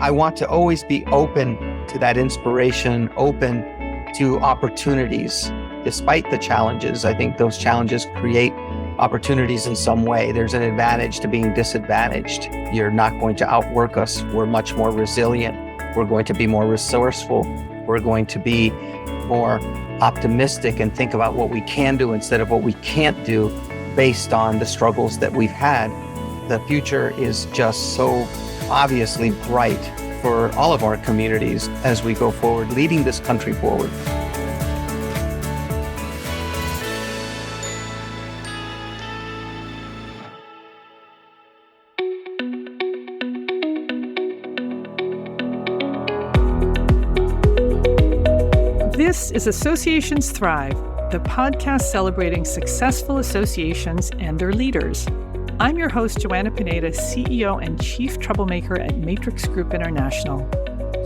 I want to always be open to that inspiration, open to opportunities. Despite the challenges, I think those challenges create opportunities in some way. There's an advantage to being disadvantaged. You're not going to outwork us. We're much more resilient. We're going to be more resourceful. We're going to be more optimistic and think about what we can do instead of what we can't do based on the struggles that we've had. The future is just so obviously bright for all of our communities as we go forward, leading this country forward. This is Associations Thrive, the podcast celebrating successful associations and their leaders. I'm your host, Joanna Pineda, CEO and Chief Troublemaker at Matrix Group International.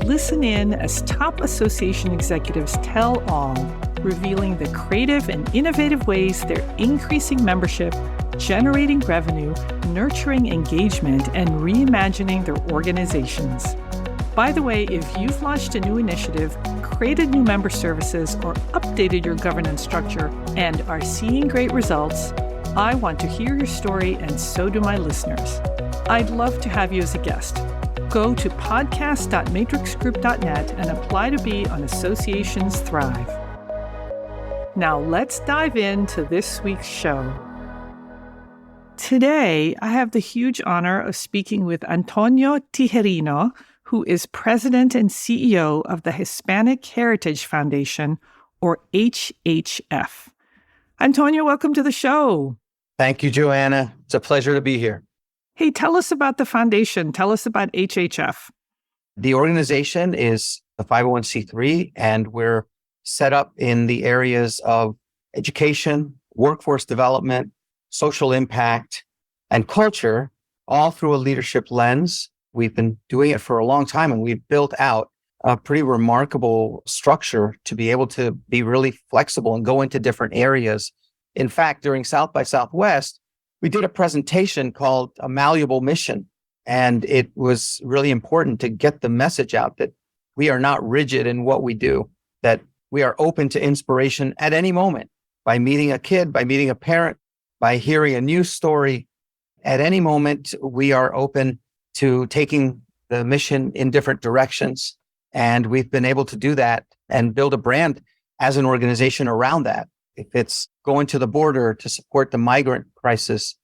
Listen in as top association executives tell all, revealing the creative and innovative ways they're increasing membership, generating revenue, nurturing engagement, and reimagining their organizations. By the way, if you've launched a new initiative, created new member services, or updated your governance structure and are seeing great results, I want to hear your story, and so do my listeners. I'd love to have you as a guest. Go to podcast.matrixgroup.net and apply to be on Associations Thrive. Now let's dive into this week's show. Today, I have the huge honor of speaking with Antonio Tijerino, who is President and CEO of the Hispanic Heritage Foundation, or HHF. Antonio, welcome to the show. Thank you, Joanna. It's a pleasure to be here. Hey, tell us about the foundation. Tell us about HHF. The organization is a 501c3, and we're set up in the areas of education, workforce development, social impact, and culture, all through a leadership lens. We've been doing it for a long time, and we've built out a pretty remarkable structure to be able to be really flexible and go into different areas. In fact, during South by Southwest, we did a presentation called A Malleable Mission, and it was really important to get the message out that we are not rigid in what we do, that we are open to inspiration at any moment by meeting a kid, by meeting a parent, by hearing a news story. At any moment, we are open to taking the mission in different directions. And we've been able to do that and build a brand as an organization around that. If it's going to the border to support the migrant crisis,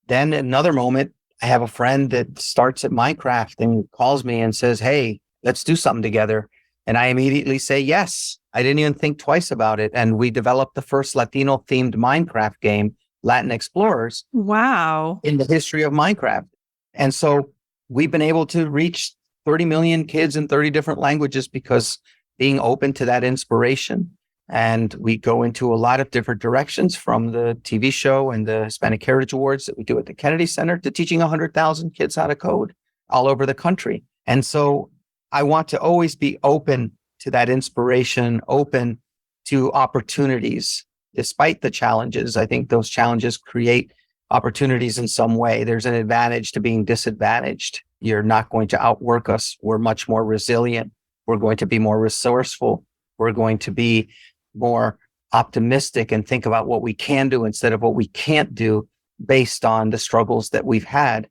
then another moment, I have a friend that starts at Minecraft and calls me and says, hey, let's do something together. And I immediately say, yes. I didn't even think twice about it. And we developed the first Latino-themed Minecraft game, Latin Explorers. Wow. In the history of Minecraft. And so we've been able to reach 30 million kids in 30 different languages because being open to that inspiration. And we go into a lot of different directions, from the TV show and the Hispanic Heritage Awards that we do at the Kennedy Center to teaching 100,000 kids how to code all over the country. And so I want to always be open to that inspiration, open to opportunities. Despite the challenges, I think those challenges create opportunities in some way. There's an advantage to being disadvantaged. You're not going to outwork us. We're much more resilient. We're going to be more resourceful. We're going to be more optimistic and think about what we can do instead of what we can't do based on the struggles that we've had.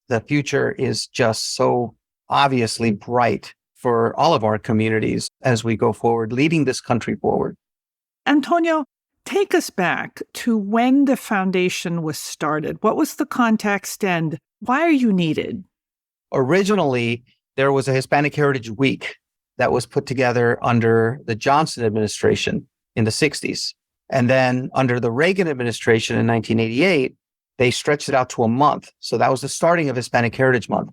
The future is just so obviously bright for all of our communities as we go forward, leading this country forward. Antonio, take us back to when the foundation was started. What was the context and why are you needed? Originally, there was a Hispanic Heritage Week that was put together under the Johnson administration in the 60s. And then under the Reagan administration in 1988, they stretched it out to a month. So that was the starting of Hispanic Heritage Month.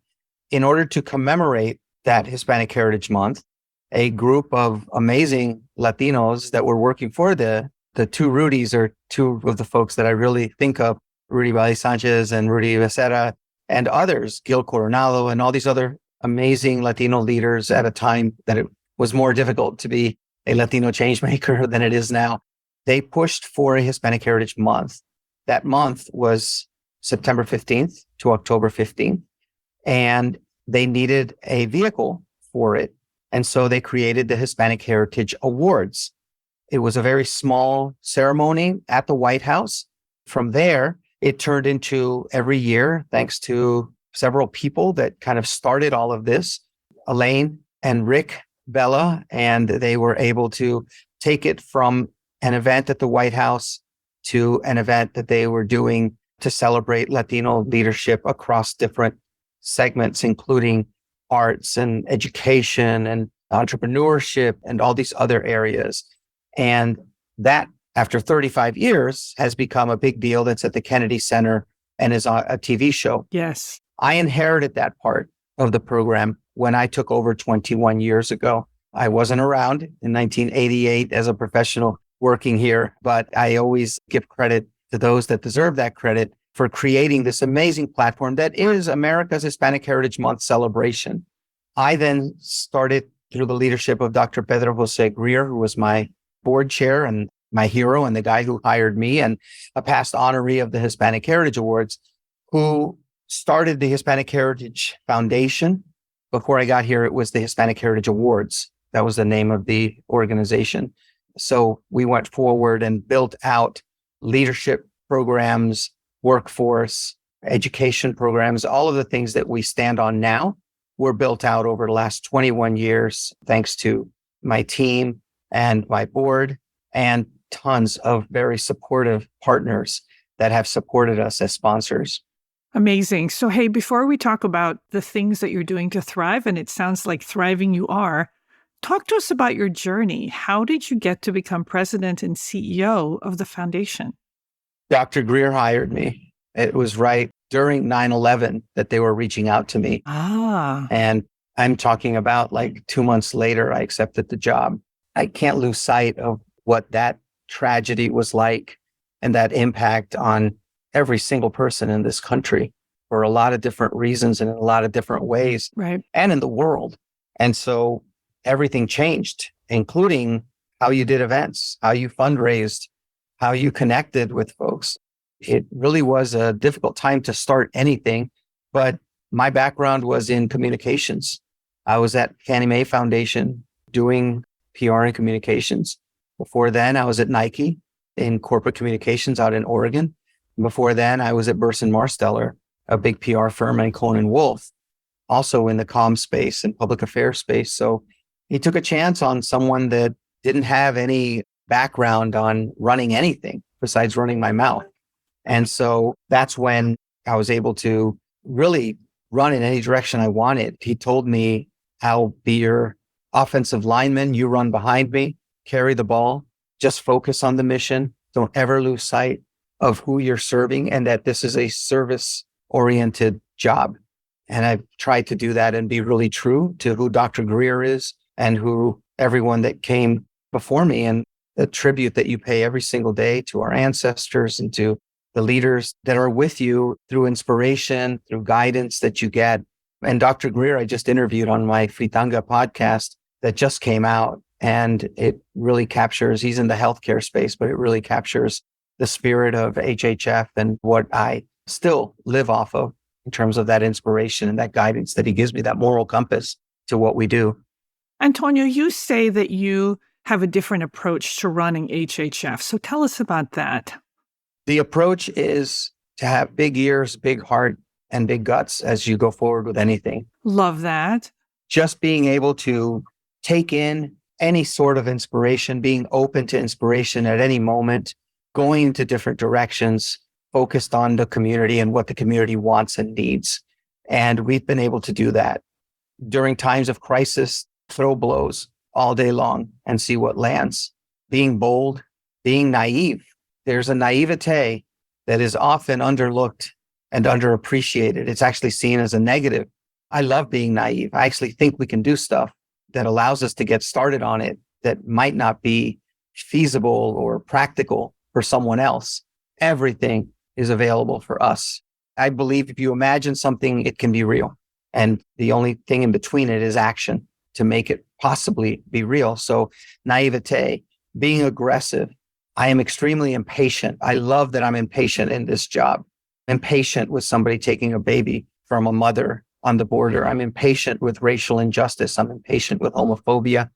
In order to commemorate that Hispanic Heritage Month, a group of amazing Latinos that were working for the two Rudys are two of the folks that I really think of, Rudy Valle Sanchez and Rudy Becerra, and others, Gil Coronado, and all these other amazing Latino leaders at a time that it was more difficult to be a Latino change maker than it is now. They pushed for a Hispanic Heritage Month. That month was September 15th to October 15th. And they needed a vehicle for it. And so they created the Hispanic Heritage Awards. It was a very small ceremony at the White House. From there, it turned into every year, thanks to several people that kind of started all of this, Elaine and Rick Bella, and they were able to take it from an event at the White House to an event that they were doing to celebrate Latino leadership across different segments, including arts and education and entrepreneurship and all these other areas. And that, after 35 years, has become a big deal. That's at the Kennedy Center and is on a TV show. Yes. I inherited that part of the program when I took over 21 years ago. I wasn't around in 1988 as a professional working here, but I always give credit to those that deserve that credit for creating this amazing platform that is America's Hispanic Heritage Month celebration. I then started through the leadership of Dr. Pedro Jose Greer, who was my board chair and my hero and the guy who hired me, and a past honoree of the Hispanic Heritage Awards, who started the Hispanic Heritage Foundation. Before I got here, it was the Hispanic Heritage Awards. That was the name of the organization. So we went forward and built out leadership programs, workforce, education programs, all of the things that we stand on now were built out over the last 21 years, thanks to my team and my board and tons of very supportive partners that have supported us as sponsors. Amazing. So, hey, before we talk about the things that you're doing to thrive, and it sounds like thriving you are, talk to us about your journey. How did you get to become president and CEO of the foundation? Dr. Greer hired me. It was right during 9/11 that they were reaching out to me. And I'm talking about like 2 months later, I accepted the job. I can't lose sight of what that tragedy was like and that impact on every single person in this country for a lot of different reasons and in a lot of different ways, right, and in the world. And so everything changed, including how you did events, how you fundraised, how you connected with folks. It really was a difficult time to start anything, but my background was in communications. I was at Fannie Mae Foundation doing PR and communications. Before then, I was at Nike in corporate communications out in Oregon. Before then, I was at Burson Marsteller, a big PR firm, and Cohen & Wolf, also in the comm space and public affairs space. So he took a chance on someone that didn't have any background on running anything besides running my mouth. And so that's when I was able to really run in any direction I wanted. He told me, I'll be your offensive lineman. You run behind me, carry the ball, just focus on the mission. Don't ever lose sight of who you're serving and that this is a service-oriented job. And I've tried to do that and be really true to who Dr. Greer is and who everyone that came before me, and the tribute that you pay every single day to our ancestors and to the leaders that are with you through inspiration, through guidance that you get. And Dr. Greer, I just interviewed on my Fritanga podcast that just came out, and it really captures, he's in the healthcare space, but it really captures the spirit of HHF and what I still live off of in terms of that inspiration and that guidance that he gives me, that moral compass to what we do. Antonio, you say that you have a different approach to running HHF. So tell us about that. The approach is to have big ears, big heart, and big guts as you go forward with anything. Love that. Just being able to take in any sort of inspiration, being open to inspiration at any moment, going into different directions, focused on the community and what the community wants and needs. And we've been able to do that. During times of crisis, throw blows all day long and see what lands. Being bold, being naive. There's a naivete that is often underlooked and underappreciated. It's actually seen as a negative. I love being naive. I actually think we can do stuff that allows us to get started on it that might not be feasible or practical for someone else. Everything is available for us. I believe if you imagine something, it can be real. And the only thing in between it is action to make it possibly be real. So naivete, being aggressive. I am extremely impatient. I love that I'm impatient in this job. Impatient with somebody taking a baby from a mother on the border. I'm impatient with racial injustice. I'm impatient with homophobia,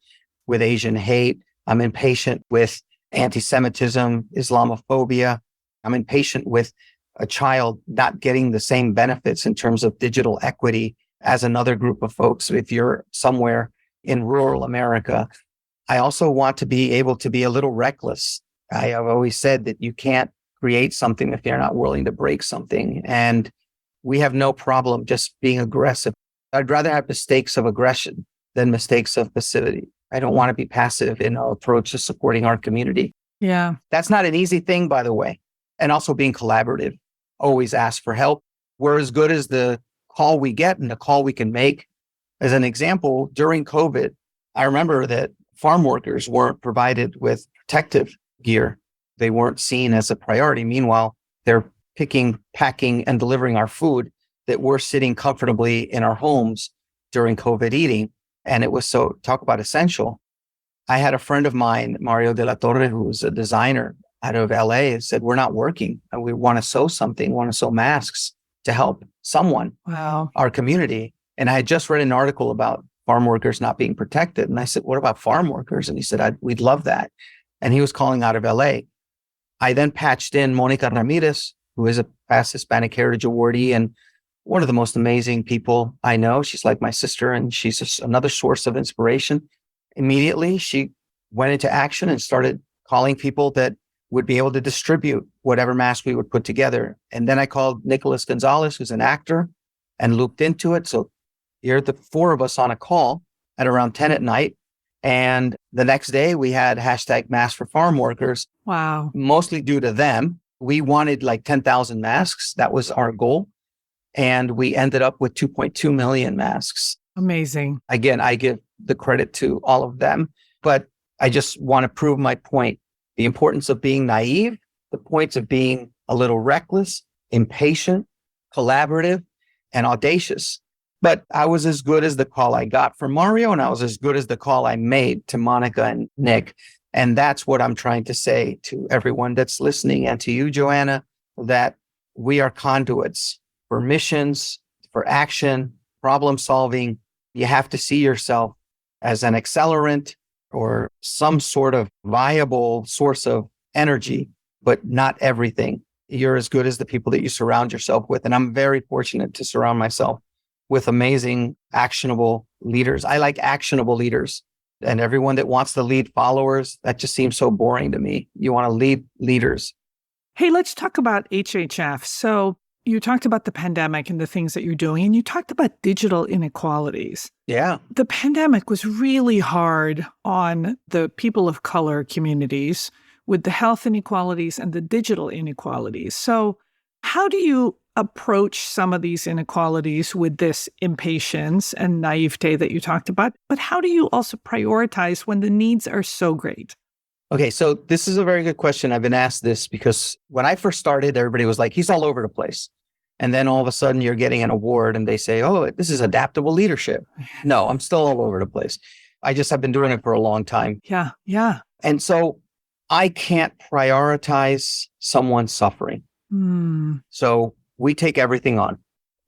with Asian hate. I'm impatient with anti-Semitism, Islamophobia. I'm impatient with a child not getting the same benefits in terms of digital equity as another group of folks. If you're somewhere in rural America, I also want to be able to be a little reckless. I have always said that you can't create something if you're not willing to break something. And we have no problem just being aggressive. I'd rather have mistakes of aggression than mistakes of passivity. I don't want to be passive in our approach to supporting our community. Yeah. That's not an easy thing, by the way. And also being collaborative. Always ask for help. We're as good as the call we get and the call we can make. As an example, during COVID, I remember that farm workers weren't provided with protective gear. They weren't seen as a priority. Meanwhile, they're picking, packing, and delivering our food that we're sitting comfortably in our homes during COVID eating. And it was so, talk about essential. I had a friend of mine, Mario de la Torre, who was a designer out of LA, said, we're not working and we want to sew something, want to sew masks to help someone, Wow. our community. And I had just read an article about farm workers not being protected. And I said, what about farm workers? And he said, we'd love that. And he was calling out of LA. I then patched in Monica Ramirez, who is a past Hispanic Heritage Awardee and one of the most amazing people I know. She's like my sister, and she's another source of inspiration. Immediately, she went into action and started calling people that would be able to distribute whatever mask we would put together. And then I called Nicholas Gonzalez, who's an actor, and looped into it. So here, the four of us on a call at around 10 at night. And the next day, we had hashtag masks for farm workers. Wow. Mostly due to them. We wanted like 10,000 masks. That was our goal. And we ended up with 2.2 million masks. Amazing. Again, I give the credit to all of them, but I just want to prove my point. The importance of being naive, the points of being a little reckless, impatient, collaborative, and audacious. But I was as good as the call I got from Mario, and I was as good as the call I made to Monica and Nick. And that's what I'm trying to say to everyone that's listening and to you, Joanna, that we are conduits for missions, for action, problem solving. You have to see yourself as an accelerant or some sort of viable source of energy, but not everything. You're as good as the people that you surround yourself with. And I'm very fortunate to surround myself with amazing, actionable leaders. I like actionable leaders. And everyone that wants to lead followers, that just seems so boring to me. You want to lead leaders. Hey, let's talk about HHF. So you talked about the pandemic and the things that you're doing, and you talked about digital inequalities. Yeah. The pandemic was really hard on the people of color communities with the health inequalities and the digital inequalities. So how do you approach some of these inequalities with this impatience and naivete that you talked about? But how do you also prioritize when the needs are so great? Okay, so this is a very good question. I've been asked this because when I first started, everybody was like, he's all over the place. And then all of a sudden you're getting an award and they say, oh, this is adaptable leadership. No, I'm still all over the place. I just have been doing it for a long time. Yeah, yeah. And so I can't prioritize someone's suffering. So we take everything on.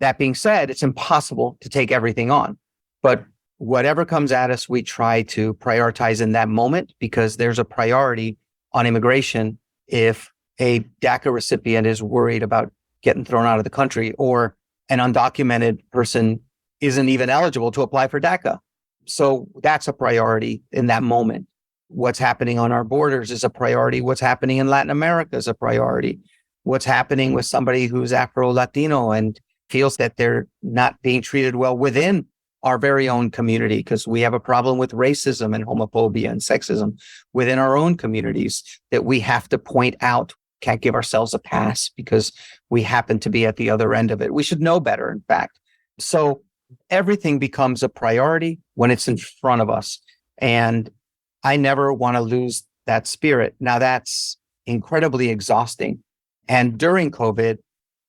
That being said, it's impossible to take everything on. But whatever comes at us, we try to prioritize in that moment because there's a priority on immigration if a DACA recipient is worried about getting thrown out of the country or an undocumented person isn't even eligible to apply for DACA. So that's a priority in that moment. What's happening on our borders is a priority. What's happening in Latin America is a priority. What's happening with somebody who's Afro-Latino and feels that they're not being treated well within our very own community because we have a problem with racism and homophobia and sexism within our own communities that we have to point out. Can't give ourselves a pass because we happen to be at the other end of it. We should know better, in fact. So everything becomes a priority when it's in front of us. And I never want to lose that spirit. Now, that's incredibly exhausting. And during COVID,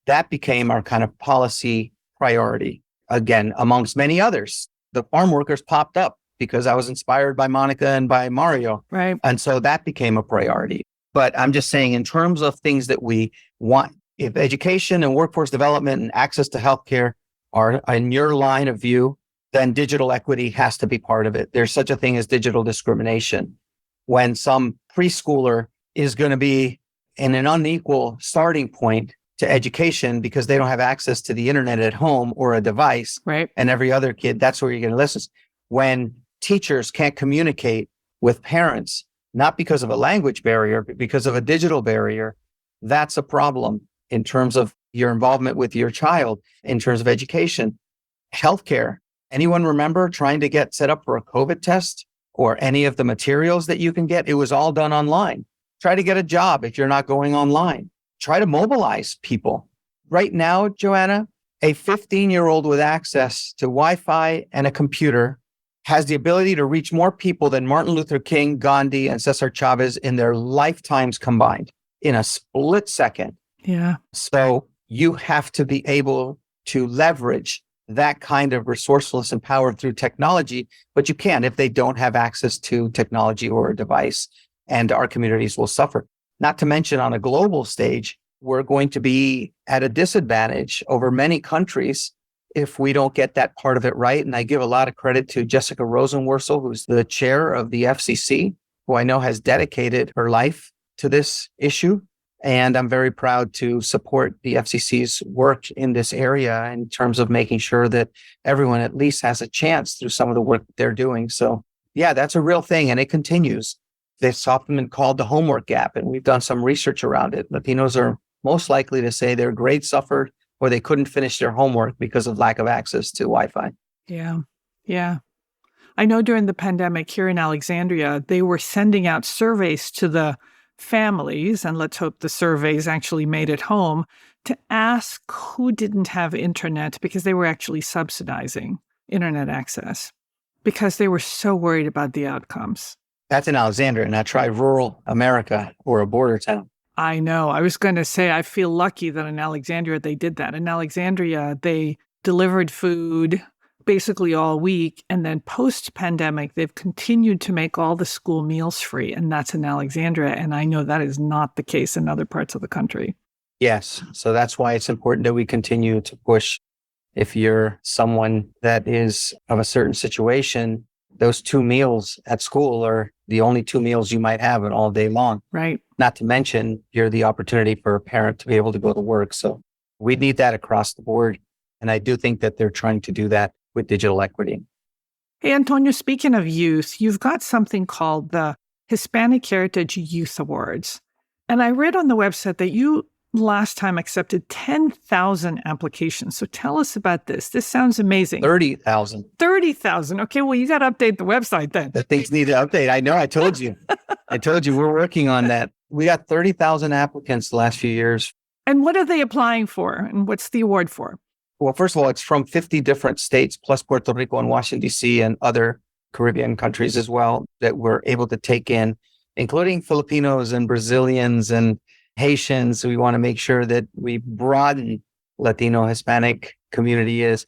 that became our kind of policy priority. Again, amongst many others, the farm workers popped up because I was inspired by Monica and by Mario. Right. And so that became a priority. But I'm just saying in terms of things that we want, if education and workforce development and access to healthcare are in your line of view, then digital equity has to be part of it. There's such a thing as digital discrimination. When some preschooler is going to be in an unequal starting point to education because they don't have access to the internet at home or a device, Right. and every other kid, that's where you're going to listen. When teachers can't communicate with parents, not because of a language barrier, but because of a digital barrier, that's a problem in terms of your involvement with your child, in terms of education. Healthcare. Anyone remember trying to get set up for a COVID test or any of the materials that you can get? It was all done online. Try to get a job if you're not going online. Try to mobilize people. Right now, Joanna, a 15-year-old with access to Wi-Fi and a computer has the ability to reach more people than Martin Luther King, Gandhi, and Cesar Chavez in their lifetimes combined in a split second. Yeah. So you have to be able to leverage that kind of resourcefulness and power through technology, but you can't if they don't have access to technology or a device, and our communities will suffer. Not to mention on a global stage, we're going to be at a disadvantage over many countries if we don't get that part of it right. And I give a lot of credit to Jessica Rosenworcel, who's the chair of the FCC, who I know has dedicated her life to this issue. And I'm very proud to support the FCC's work in this area in terms of making sure that everyone at least has a chance through some of the work they're doing. So yeah, that's a real thing. And it continues. It's often been called the homework gap, and we've done some research around it. Latinos are most likely to say their grades suffered or they couldn't finish their homework because of lack of access to Wi-Fi. Yeah. Yeah. I know during the pandemic here in Alexandria, they were sending out surveys to the families, and let's hope the surveys actually made it home, to ask who didn't have internet because they were actually subsidizing internet access because they were so worried about the outcomes. That's in Alexandria, not try rural America or a border town. I know. I was going to say, I feel lucky that in Alexandria they did that. In Alexandria, they delivered food basically all week. And then post-pandemic, they've continued to make all the school meals free. And that's in Alexandria. And I know that is not the case in other parts of the country. Yes. So that's why it's important that we continue to push. If you're someone that is of a certain situation, those 2 meals at school are the only 2 meals you might have all day long. Right. Not to mention, you're the opportunity for a parent to be able to go to work. So we need that across the board. And I do think that they're trying to do that with digital equity. Hey, Antonio, speaking of youth, you've got something called the Hispanic Heritage Youth Awards. And I read on the website that you last time accepted 10,000 applications. So tell us about this. This sounds amazing. 30,000. 30,000. Okay, well, you got to update the website then. The things need to update. I know. I told you. We're working on that. We got 30,000 applicants the last few years. And what are they applying for? And what's the award for? Well, first of all, it's from 50 different states, plus Puerto Rico and Washington, D.C. and other Caribbean countries as well that we're able to take in, including Filipinos and Brazilians and Haitians. We want to make sure that we broaden Latino Hispanic community is.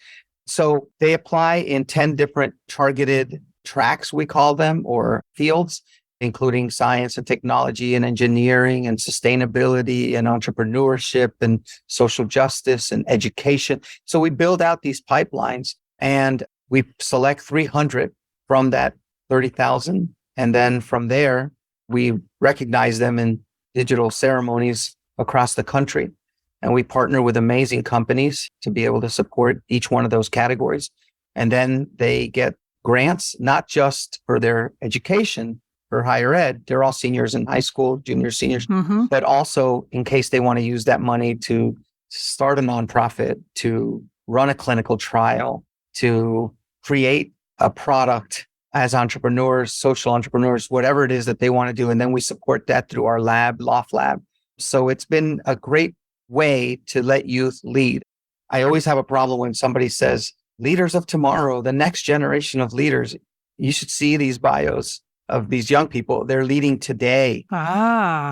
So they apply in 10 different targeted tracks, we call them, or fields, including science and technology and engineering and sustainability and entrepreneurship and social justice and education. So we build out these pipelines and we select 300 from that 30,000. And then from there, we recognize them in digital ceremonies across the country. And we partner with amazing companies to be able to support each one of those categories. And then they get grants, not just for their education, for higher ed. They're all seniors in high school, juniors, seniors, but also in case they want to use that money to start a nonprofit, to run a clinical trial, to create a product as entrepreneurs, social entrepreneurs, whatever it is that they want to do. And then we support that through our lab, Loft Lab. So it's been a great way to let youth lead. I always have a problem when somebody says, leaders of tomorrow, the next generation of leaders. You should see these bios of these young people. They're leading today.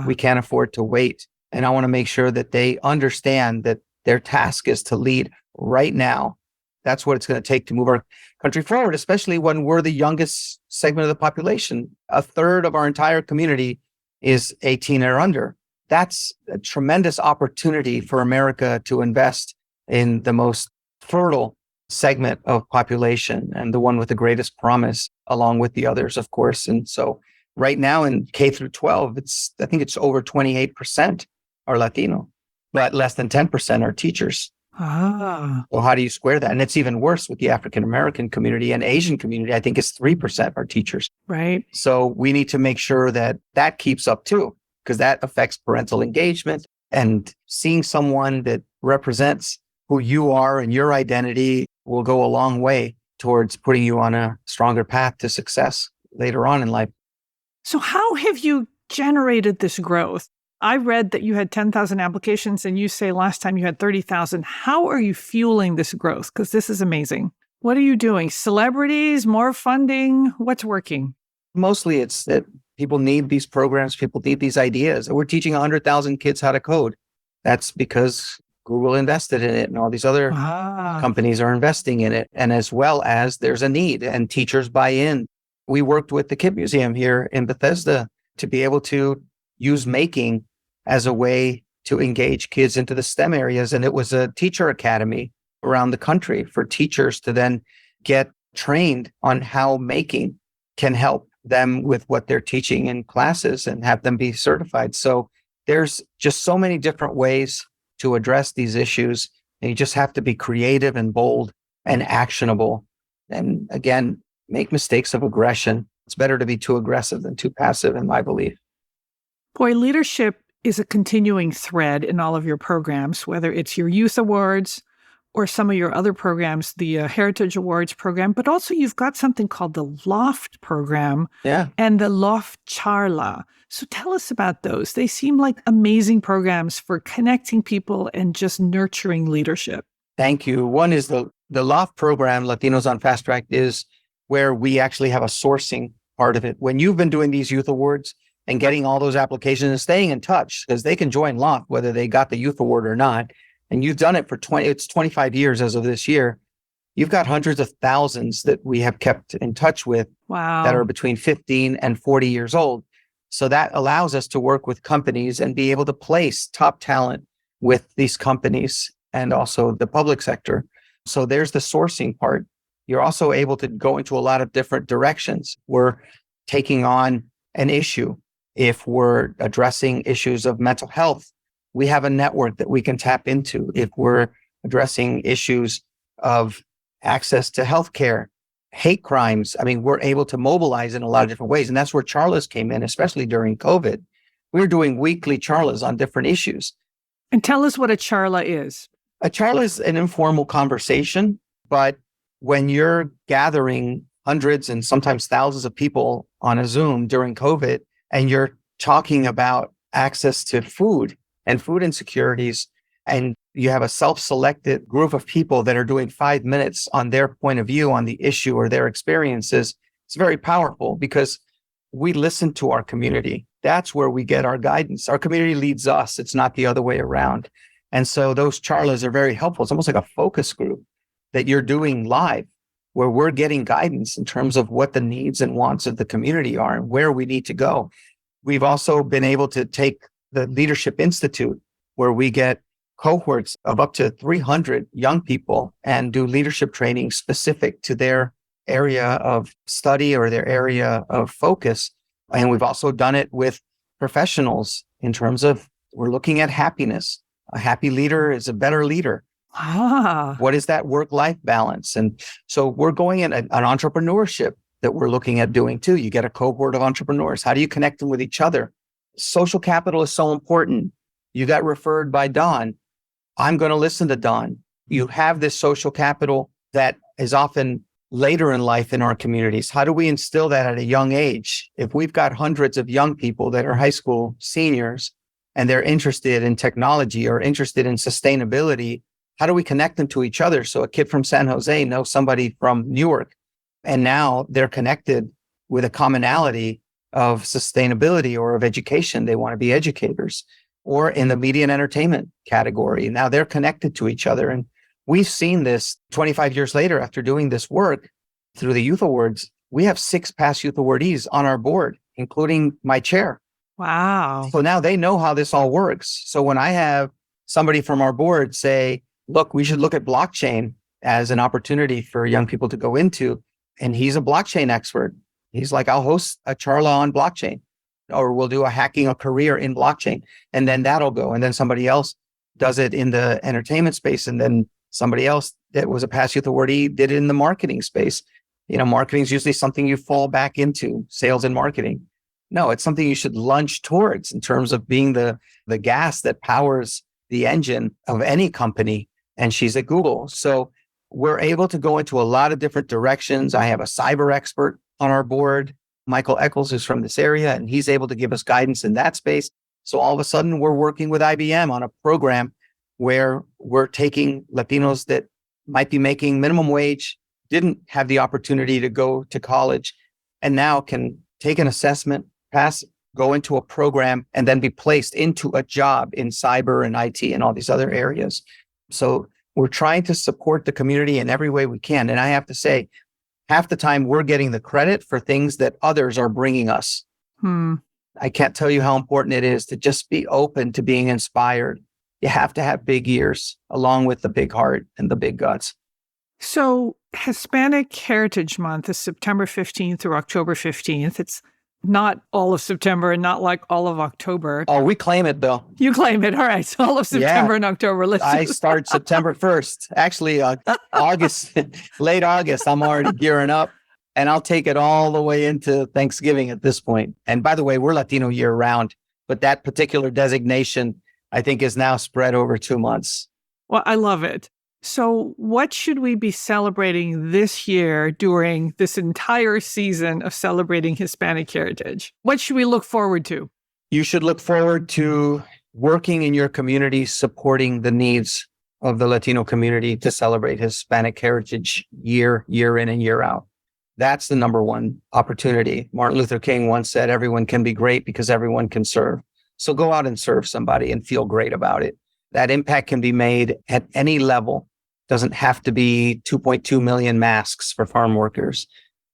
We can't afford to wait. And I want to make sure that they understand that their task is to lead right now. That's what it's going to take to move our country forward, especially when we're the youngest segment of the population. A third of our entire community is 18 or under. That's a tremendous opportunity for America to invest in the most fertile segment of population and the one with the greatest promise, along with the others, of course. And so right now in K through 12, I think it's over 28% are Latino, but less than 10% are teachers. Ah, Well, how do you square that? And it's even worse with the African American community and Asian community. I think it's 3% are teachers. right. So we need to make sure that that keeps up too, because that affects parental engagement, and seeing someone that represents who you are and your identity will go a long way towards putting you on a stronger path to success later on in life. So how have you generated this growth? I read that you had 10,000 applications and you say last time you had 30,000. How are you fueling this growth? Because this is amazing. What are you doing? Celebrities, more funding? What's working? Mostly it's that people need these programs, people need these ideas. We're teaching 100,000 kids how to code. That's because Google invested in it and all these other companies are investing in it. And as well as there's a need and teachers buy in. We worked with the Kid Museum here in Bethesda to be able to use making as a way to engage kids into the STEM areas. And it was a teacher academy around the country for teachers to then get trained on how making can help them with what they're teaching in classes and have them be certified. So there's just so many different ways to address these issues. And you just have to be creative and bold and actionable. And again, make mistakes of aggression. It's better to be too aggressive than too passive, in my belief. Boy, leadership is a continuing thread in all of your programs, whether it's your youth awards or some of your other programs, the Heritage Awards program, but also you've got something called the Loft program and the Loft Charla. So tell us about those. They seem like amazing programs for connecting people and just nurturing leadership. Thank you. One is the Loft program, Latinos on Fast Track, is where we actually have a sourcing part of it. When you've been doing these youth awards and getting all those applications and staying in touch, because they can join Loft whether they got the youth award or not. And you've done it for 25 years as of this year. You've got hundreds of thousands that we have kept in touch with that are between 15 and 40 years old. So that allows us to work with companies and be able to place top talent with these companies and also the public sector. So there's the sourcing part. You're also able to go into a lot of different directions. We're taking on an issue. If we're addressing issues of mental health, we have a network that we can tap into. If we're addressing issues of access to healthcare, hate crimes, we're able to mobilize in a lot of different ways. And that's where charlas came in, especially during COVID. We were doing weekly charlas on different issues. And tell us what a charla is. A charla is an informal conversation, but when you're gathering hundreds and sometimes thousands of people on a Zoom during COVID, and you're talking about access to food and food insecurities, and you have a self-selected group of people that are doing 5 minutes on their point of view on the issue or their experiences, it's very powerful because we listen to our community. That's where we get our guidance. Our community leads us. It's not the other way around. And so those charlas are very helpful. It's almost like a focus group that you're doing live, where we're getting guidance in terms of what the needs and wants of the community are and where we need to go. We've also been able to take the Leadership Institute, where we get cohorts of up to 300 young people and do leadership training specific to their area of study or their area of focus. And we've also done it with professionals in terms of we're looking at happiness. A happy leader is a better leader. What is that work-life balance? And so we're going in an entrepreneurship that we're looking at doing too. You get a cohort of entrepreneurs. How do you connect them with each other? Social capital is so important. You got referred by Don. I'm going to listen to Don. You have this social capital that is often later in life in our communities. How do we instill that at a young age? If we've got hundreds of young people that are high school seniors and they're interested in technology or interested in sustainability, how do we connect them to each other? So a kid from San Jose knows somebody from Newark, and now they're connected with a commonality of sustainability or of education. They want to be educators, or in the media and entertainment category. Now they're connected to each other. And we've seen this 25 years later after doing this work through the Youth Awards. We have 6 past Youth Awardees on our board, including my chair. Wow. So now they know how this all works. So when I have somebody from our board say, look, we should look at blockchain as an opportunity for young people to go into. And he's a blockchain expert. He's like, I'll host a charla on blockchain, or we'll do a hacking a career in blockchain. And then that'll go. And then somebody else does it in the entertainment space. And then somebody else that was a past youth awardee did it in the marketing space. Marketing is usually something you fall back into, sales and marketing. No, it's something you should lunge towards in terms of being the gas that powers the engine of any company. And she's at Google. So we're able to go into a lot of different directions. I have a cyber expert on our board, Michael Eccles, is from this area, and he's able to give us guidance in that space. So all of a sudden, we're working with IBM on a program where we're taking Latinos that might be making minimum wage, didn't have the opportunity to go to college, and now can take an assessment, pass, go into a program, and then be placed into a job in cyber and IT and all these other areas. So we're trying to support the community in every way we can. And I have to say, half the time we're getting the credit for things that others are bringing us. I can't tell you how important it is to just be open to being inspired. You have to have big ears along with the big heart and the big guts. So Hispanic Heritage Month is September 15th through October 15th. It's not all of September and not like all of October. Oh, we claim it, Bill. You claim it. All right. So all of September and October. I start September 1st. Actually, August, late August, I'm already gearing up. And I'll take it all the way into Thanksgiving at this point. And by the way, we're Latino year round. But that particular designation, I think, is now spread over 2 months. Well, I love it. So what should we be celebrating this year during this entire season of celebrating Hispanic heritage? What should we look forward to? You should look forward to working in your community, supporting the needs of the Latino community to celebrate Hispanic Heritage year in and year out. That's the number one opportunity. Martin Luther King once said, everyone can be great because everyone can serve. So go out and serve somebody and feel great about it. That impact can be made at any level. Doesn't have to be 2.2 million masks for farm workers.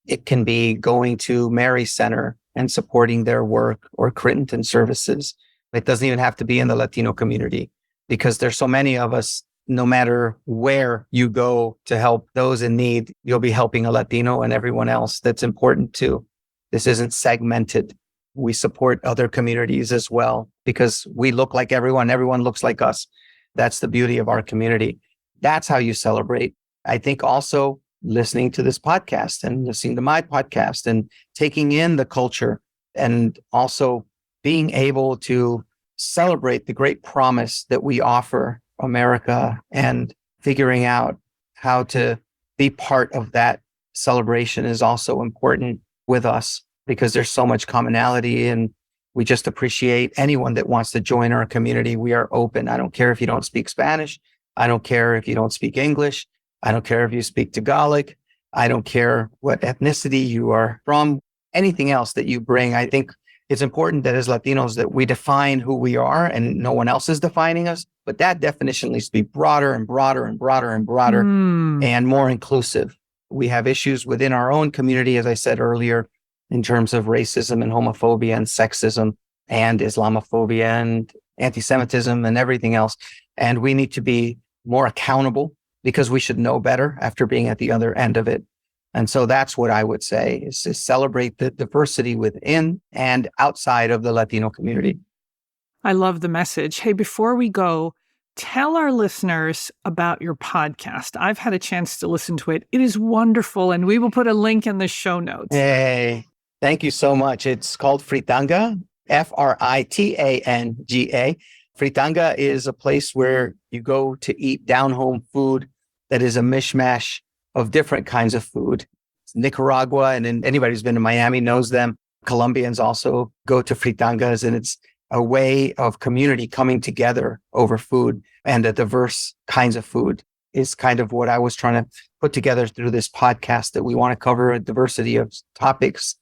It can be going to Mary Center and supporting their work, or Crittenton Services. It doesn't even have to be in the Latino community, because there's so many of us. No matter where you go to help those in need, you'll be helping a Latino and everyone else. That's important too. This isn't segmented. We support other communities as well, because we look like everyone. Everyone looks like us. That's the beauty of our community. That's how you celebrate. I think also listening to this podcast and listening to my podcast and taking in the culture, and also being able to celebrate the great promise that we offer America, and figuring out how to be part of that celebration is also important with us, because there's so much commonality, and we just appreciate anyone that wants to join our community. We are open. I don't care if you don't speak Spanish. I don't care if you don't speak English. I don't care if you speak Tagalog. I don't care what ethnicity you are from, anything else that you bring. I think it's important that as Latinos that we define who we are, and no one else is defining us. But that definition needs to be broader and broader and broader and broader and more inclusive. We have issues within our own community, as I said earlier, in terms of racism and homophobia and sexism and Islamophobia and anti-Semitism and everything else. And we need to be more accountable, because we should know better after being at the other end of it. And so that's what I would say, is to celebrate the diversity within and outside of the Latino community. I love the message. Hey, before we go, tell our listeners about your podcast. I've had a chance to listen to it. It is wonderful, and we will put a link in the show notes. Hey, thank you so much. It's called Fritanga, Fritanga. Fritanga is a place where you go to eat down-home food that is a mishmash of different kinds of food. It's Nicaragua, and anybody who's been to Miami knows them. Colombians also go to fritangas, and it's a way of community coming together over food, and a diverse kinds of food is kind of what I was trying to put together through this podcast, that we want to cover a diversity of topics,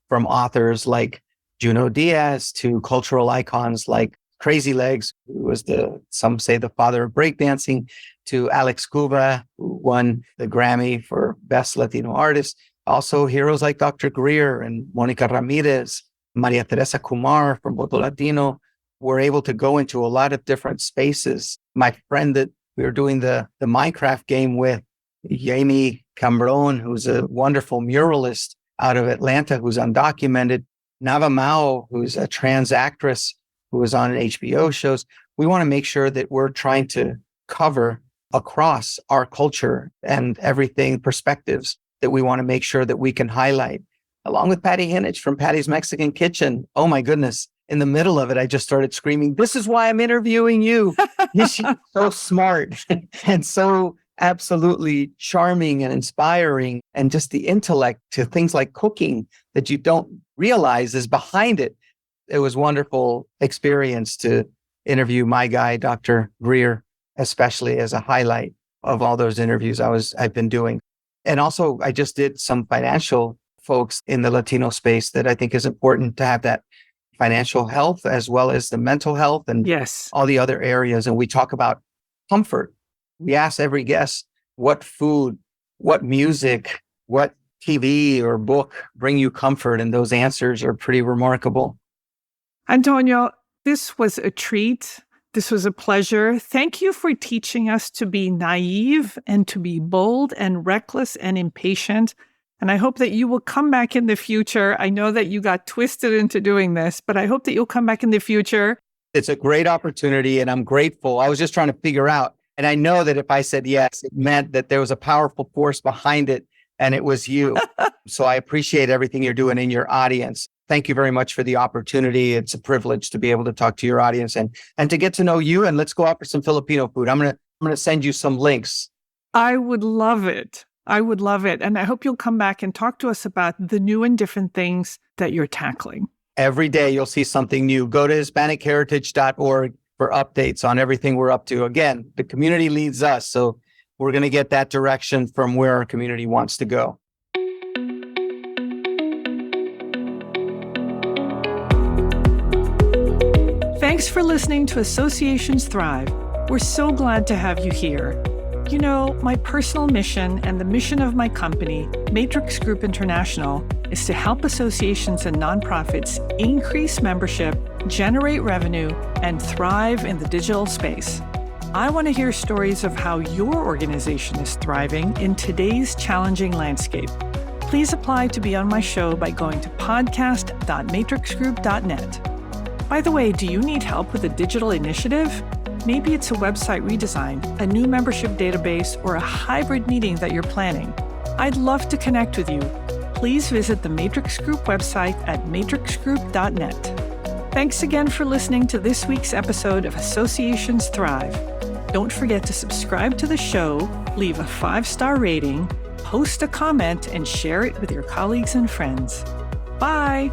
from authors like Junot Diaz to cultural icons like Crazy Legs, who was some say the father of breakdancing, to Alex Cuba, who won the Grammy for Best Latino Artist. Also heroes like Dr. Greer and Monica Ramirez, Maria Teresa Kumar from Voto Latino. Were able to go into a lot of different spaces. My friend that we were doing the Minecraft game with, Jamie Cambron, who's a wonderful muralist out of Atlanta, who's undocumented, Nava Mao, who's a trans actress who was on HBO shows. We want to make sure that we're trying to cover across our culture and everything, perspectives that we want to make sure that we can highlight. Along with Patty Hinich from Patty's Mexican Kitchen. Oh my goodness. In the middle of it, I just started screaming, "This is why I'm interviewing you." She's so smart and so absolutely charming and inspiring, and just the intellect to things like cooking that you don't realize is behind it. It was a wonderful experience to interview my guy, Dr. Greer, especially as a highlight of all those interviews I've been doing. And also, I just did some financial folks in the Latino space that I think is important to have that financial health as well as the mental health and Yes. all the other areas. And we talk about comfort. We ask every guest what food, what music, what TV or book bring you comfort. And those answers are pretty remarkable. Antonio, this was a treat. This was a pleasure. Thank you for teaching us to be naive and to be bold and reckless and impatient. And I hope that you will come back in the future. I know that you got twisted into doing this, but I hope that you'll come back in the future. It's a great opportunity and I'm grateful. I was just trying to figure out, and I know that if I said yes, it meant that there was a powerful force behind it and it was you. So I appreciate everything you're doing in your audience. Thank you very much for the opportunity. It's a privilege to be able to talk to your audience and to get to know you. And let's go out for some Filipino food. I'm gonna send you some links. I would love it. I would love it. And I hope you'll come back and talk to us about the new and different things that you're tackling. Every day you'll see something new. Go to hispanicheritage.org for updates on everything we're up to. Again, the community leads us. So we're going to get that direction from where our community wants to go. Thanks for listening to Associations Thrive. We're so glad to have you here. You know, my personal mission and the mission of my company, Matrix Group International, is to help associations and nonprofits increase membership, generate revenue, and thrive in the digital space. I want to hear stories of how your organization is thriving in today's challenging landscape. Please apply to be on my show by going to podcast.matrixgroup.net. By the way, do you need help with a digital initiative? Maybe it's a website redesign, a new membership database, or a hybrid meeting that you're planning. I'd love to connect with you. Please visit the Matrix Group website at matrixgroup.net. Thanks again for listening to this week's episode of Associations Thrive. Don't forget to subscribe to the show, leave a 5-star rating, post a comment, and share it with your colleagues and friends. Bye!